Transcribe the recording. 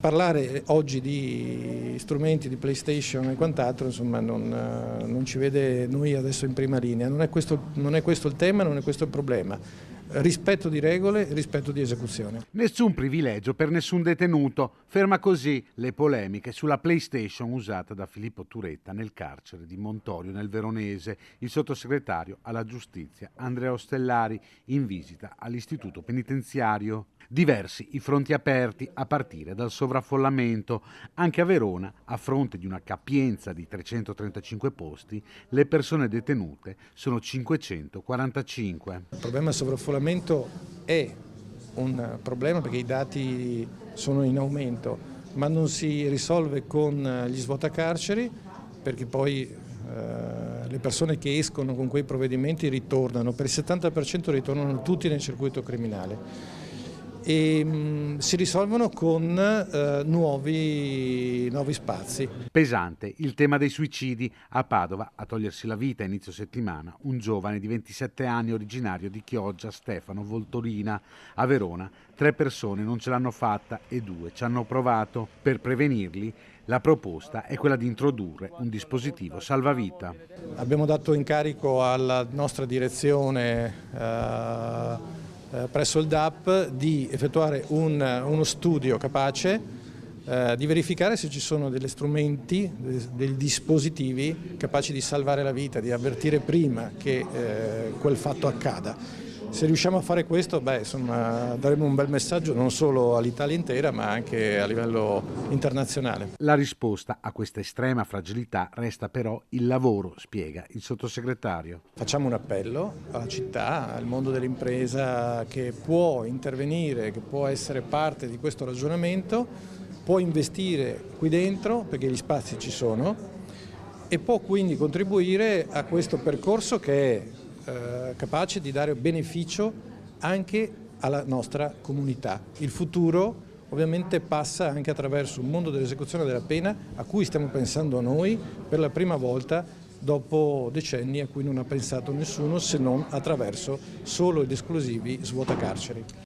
Parlare oggi di strumenti, di PlayStation e quant'altro, insomma, non ci vede noi adesso in prima linea. Non è questo il tema, non è questo il problema. Rispetto di regole, rispetto di esecuzione. Nessun privilegio per nessun detenuto. Ferma così le polemiche sulla PlayStation usata da Filippo Turetta nel carcere di Montorio nel Veronese. Il sottosegretario alla giustizia Andrea Ostellari in visita all'istituto penitenziario. Diversi i fronti aperti a partire dal sovraffollamento. Anche a Verona, a fronte di una capienza di 335 posti, le persone detenute sono 545. Il problema del sovraffollamento è un problema perché i dati sono in aumento, ma non si risolve con gli svuotacarceri, perché poi le persone che escono con quei provvedimenti ritornano, per il 70% ritornano tutti nel circuito criminale. E si risolvono con nuovi spazi. Pesante il tema dei suicidi. A Padova, a togliersi la vita a inizio settimana, un giovane di 27 anni originario di Chioggia, Stefano Voltorina. A Verona 3 persone non ce l'hanno fatta e 2 ci hanno provato. Per prevenirli, la proposta è quella di introdurre un dispositivo salvavita. Abbiamo dato incarico alla nostra direzione presso il DAP di effettuare uno studio capace di verificare se ci sono degli strumenti, dei dispositivi capaci di salvare la vita, di avvertire prima che quel fatto accada. Se riusciamo a fare questo, insomma, daremo un bel messaggio non solo all'Italia intera, ma anche a livello internazionale. La risposta a questa estrema fragilità resta però il lavoro, spiega il sottosegretario. Facciamo un appello alla città, al mondo dell'impresa che può intervenire, che può essere parte di questo ragionamento, può investire qui dentro perché gli spazi ci sono e può quindi contribuire a questo percorso che è capace di dare beneficio anche alla nostra comunità. Il futuro ovviamente passa anche attraverso un mondo dell'esecuzione della pena a cui stiamo pensando noi per la prima volta dopo decenni a cui non ha pensato nessuno se non attraverso solo ed esclusivi svuotacarceri.